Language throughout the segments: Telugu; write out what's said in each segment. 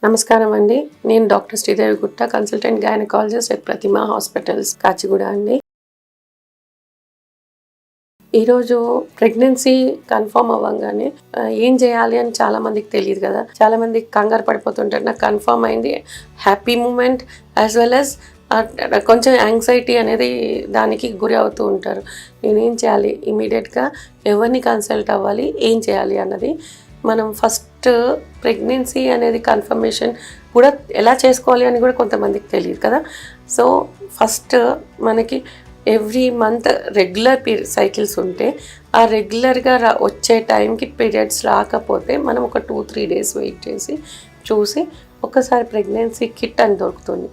నమస్కారం అండి. నేను doctor Sridevi Gutta, consultant gynaecologist at Pratima hospitals, Kachiguda అండి. ఈరోజు ప్రెగ్నెన్సీ కన్ఫర్మ్ అవ్వగానే ఏం చేయాలి అని చాలా మందికి తెలియదు కదా. చాలా మంది కంగారు పడిపోతుంటారు. నాకు కన్ఫర్మ్ అయింది, happy moment as well as కొంచెం యాంగ్జైటీ అనేది దానికి గురి అవుతూ ఉంటారు. నేనేం చేయాలి, ఇమీడియట్గా ఎవరిని కన్సల్ట్ అవ్వాలి, ఏం చేయాలి అన్నది మనం ఫస్ట్ ప్రెగ్నెన్సీ అనేది కన్ఫర్మేషన్ కూడా ఎలా చేసుకోవాలి అని కూడా కొంతమందికి తెలియదు కదా. సో ఫస్ట్ మనకి ఎవ్రీ మంత్ రెగ్యులర్ సైకిల్స్ ఉంటే ఆ రెగ్యులర్గా వచ్చే టైంకి పీరియడ్స్ రాకపోతే మనం ఒక 2-3 డేస్ వెయిట్ చేసి చూసి ఒకసారి ప్రెగ్నెన్సీ కిట్ అని దొరుకుతుంది.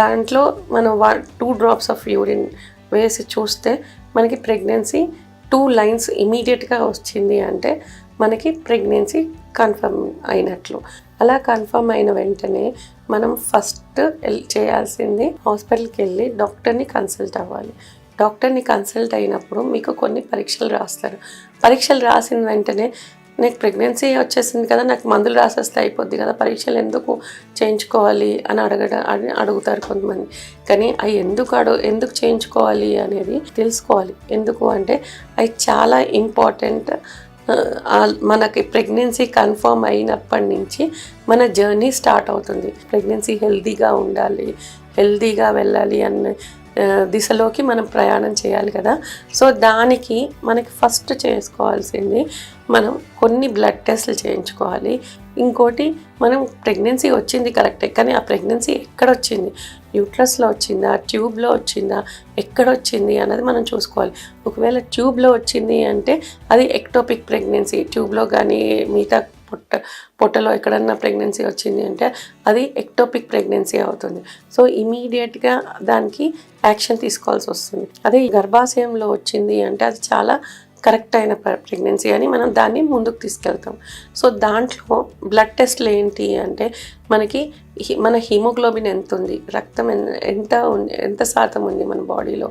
దాంట్లో మనం 2 drops ఆఫ్ యూరిన్ వేసి చూస్తే మనకి ప్రెగ్నెన్సీ 2 lines ఇమీడియట్గా వచ్చింది అంటే మనకి ప్రెగ్నెన్సీ కన్ఫర్మ్ అయినట్లు. అలా కన్ఫర్మ్ అయిన వెంటనే మనం ఫస్ట్ చేయాల్సింది హాస్పిటల్కి వెళ్ళి డాక్టర్ని కన్సల్ట్ అవ్వాలి. డాక్టర్ని కన్సల్ట్ అయినప్పుడు మీకు కొన్ని పరీక్షలు రాస్తారు. పరీక్షలు రాసిన వెంటనే నాకు ప్రెగ్నెన్సీ వచ్చేసింది కదా, నాకు మందులు రాసేస్తే అయిపోద్ది కదా, పరీక్షలు ఎందుకు చేయించుకోవాలి అని అడుగుతారు కొంతమంది. కానీ అవి ఎందుకు చేయించుకోవాలి అనేది తెలుసుకోవాలి. ఎందుకు అంటే అవి చాలా ఇంపార్టెంట్. మనకి ప్రెగ్నెన్సీ కన్ఫర్మ్ అయినప్పటి నుంచి మన జర్నీ స్టార్ట్ అవుతుంది. ప్రెగ్నెన్సీ హెల్తీగా ఉండాలి, హెల్తీగా వెళ్ళాలి అన్న దిశలోకి మనం ప్రయాణం చేయాలి కదా. సో దానికి మనకి ఫస్ట్ చేసుకోవాల్సింది మనం కొన్ని బ్లడ్ టెస్ట్లు చేయించుకోవాలి. ఇంకోటి, మనం ప్రెగ్నెన్సీ వచ్చింది కరెక్టే, కానీ ఆ ప్రెగ్నెన్సీ ఎక్కడొచ్చింది, యూట్రస్లో వచ్చిందా, ట్యూబ్లో వచ్చిందా, ఎక్కడొచ్చింది అన్నది మనం చూసుకోవాలి. ఒకవేళ ట్యూబ్లో వచ్చింది అంటే అది ఎక్టోపిక్ ప్రెగ్నెన్సీ. ట్యూబ్లో కానీ మిగతా పొట్టలో ఎక్కడన్నా ప్రెగ్నెన్సీ వచ్చింది అంటే అది ఎక్టోపిక్ ప్రెగ్నెన్సీ అవుతుంది. సో ఇమీడియట్గా దానికి యాక్షన్ తీసుకోవాల్సి వస్తుంది. అదే గర్భాశయంలో వచ్చింది అంటే అది చాలా కరెక్ట్ అయిన ప్రెగ్నెన్సీ అని మనం దాన్ని ముందుకు తీసుకెళ్తాం. సో దాంట్లో బ్లడ్ టెస్ట్లు ఏంటి అంటే మనకి మన హిమోగ్లోబిన్ ఎంత ఉంది, రక్తం ఎంత శాతం ఉంది మన బాడీలో,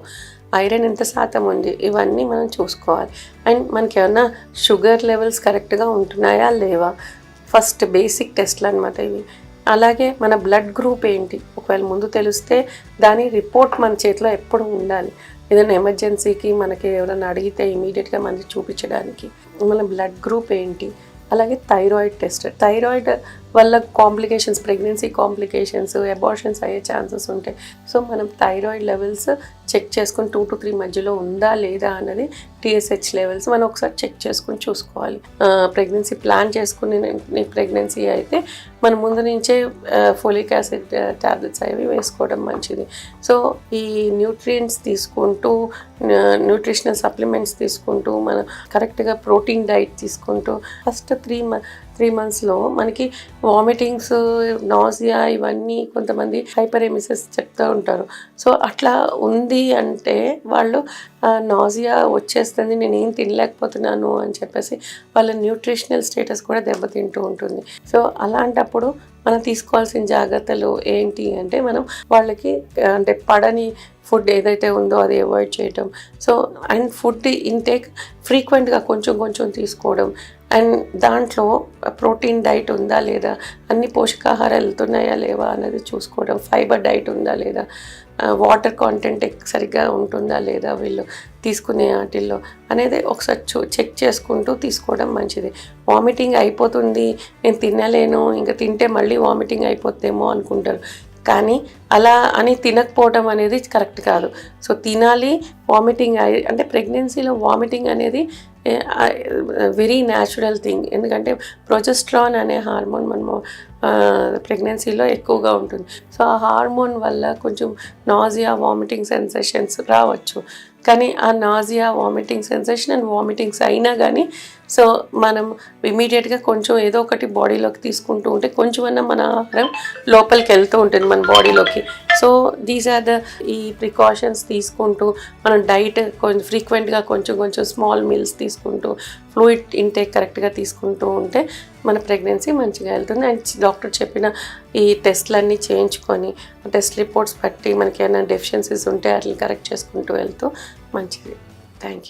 ఐరన్ ఎంత శాతం ఉంది, ఇవన్నీ మనం చూసుకోవాలి. అండ్ మనకి ఏమన్నా షుగర్ లెవెల్స్ కరెక్ట్గా ఉంటున్నాయా లేవా, ఫస్ట్ బేసిక్ టెస్ట్లు అనమాట ఇవి. అలాగే మన బ్లడ్ గ్రూప్ ఏంటి, ఒకవేళ ముందు తెలిస్తే దాని రిపోర్ట్ మన చేతిలో ఎప్పుడు ఉండాలి. ఏదైనా ఎమర్జెన్సీకి మనకి ఎవరైనా అడిగితే ఇమీడియట్గా మనకి చూపించడానికి మన బ్లడ్ గ్రూప్ ఏంటి. అలాగే థైరాయిడ్ టెస్ట్. థైరాయిడ్ వల్ల కాంప్లికేషన్స్, ప్రెగ్నెన్సీ కాంప్లికేషన్స్, అబార్షన్స్ అయ్యే ఛాన్సెస్ ఉంటాయి. సో మనం థైరాయిడ్ లెవెల్స్ చెక్ చేసుకుని 2 to 3 మధ్యలో ఉందా లేదా అన్నది, TSH లెవెల్స్ మనం ఒకసారి చెక్ చేసుకుని చూసుకోవాలి. ప్రెగ్నెన్సీ ప్లాన్ చేసుకుని ప్రెగ్నెన్సీ అయితే మన ముందు నుంచే ఫోలిక్ యాసిడ్ ట్యాబ్లెట్స్ అవి వేసుకోవడం మంచిది. సో ఈ న్యూట్రియంట్స్ తీసుకుంటూ, న్యూట్రిషనల్ సప్లిమెంట్స్ తీసుకుంటూ, మనం కరెక్ట్గా ప్రోటీన్ డైట్ తీసుకుంటూ ఫస్ట్ 3 monthsలో మనకి వామిటింగ్స్, నాసియా ఇవన్నీ కొంతమంది హైపరెమిసిస్ చెప్తూ ఉంటారు. సో అట్లా ఉంది అంటే వాళ్ళు నాసియా వచ్చేస్తుంది, నేను ఏం తినలేకపోతున్నాను అని చెప్పేసి వాళ్ళ న్యూట్రిషనల్ స్టేటస్ కూడా దెబ్బతింటూ ఉంటుంది. సో అలాంటప్పుడు మనం తీసుకోవాల్సిన జాగ్రత్తలు ఏంటి అంటే మనం వాళ్ళకి అంటే పడని ఫుడ్ ఏదైతే ఉందో అది అవాయిడ్ చేయటం. సో అండ్ ఫుడ్ ఇంటేక్ ఫ్రీక్వెంట్గా కొంచెం తీసుకోవడం. అండ్ దాంట్లో ప్రోటీన్ డైట్ ఉందా లేదా, అన్ని పోషకాహారాలు వెళ్తున్నాయా లేవా అన్నది చూసుకోవడం. ఫైబర్ డైట్ ఉందా లేదా, వాటర్ కాంటెంట్ సరిగ్గా ఉంటుందా లేదా వీళ్ళు తీసుకునే వాటిల్లో అనేది ఒకసారి చెక్ చేసుకుంటూ తీసుకోవడం మంచిది. వామిటింగ్ అయిపోతుంది, నేను తినలేను, ఇంకా తింటే మళ్ళీ వామిటింగ్ అయిపోతేమో అనుకుంటారు. కానీ అలా అని తినకపోవడం అనేది కరెక్ట్ కాదు. సో తినాలి. వామిటింగ్ అంటే ప్రెగ్నెన్సీలో వామిటింగ్ అనేది వెరీ న్యాచురల్ థింగ్. ఎందుకంటే ప్రొజెస్ట్రాన్ అనే హార్మోన్ మనము ప్రెగ్నెన్సీలో ఎక్కువగా ఉంటుంది. సో ఆ హార్మోన్ వల్ల కొంచెం నాజియా, వామిటింగ్ సెన్సేషన్స్ రావచ్చు. కానీ ఆ nausea, vomiting sensation and vomitings అయినా కానీ సో మనం ఇమీడియట్గా కొంచెం ఏదో ఒకటి బాడీలోకి తీసుకుంటూ ఉంటే కొంచెమన్నా మన ఆహారం లోపలికి వెళ్తూ ఉంటుంది మన బాడీలోకి. సో దీస్ ఆర్ ఈ ప్రికాషన్స్ తీసుకుంటూ మనం డైట్ కొంచెం ఫ్రీక్వెంట్గా కొంచెం స్మాల్ మీల్స్ తీసుకుంటూ, ఫ్లూయిడ్ ఇంటేక్ కరెక్ట్గా తీసుకుంటూ ఉంటే మన ప్రెగ్నెన్సీ మంచిగా వెళ్తుంది. అండ్ డాక్టర్ చెప్పిన ఈ టెస్ట్లన్నీ చేయించుకొని టెస్ట్ రిపోర్ట్స్ బట్టి మనకి ఏమైనా డెఫిషియన్సీస్ ఉంటే వాటిని కరెక్ట్ చేసుకుంటూ వెళ్తూ మంచిది. Thank you.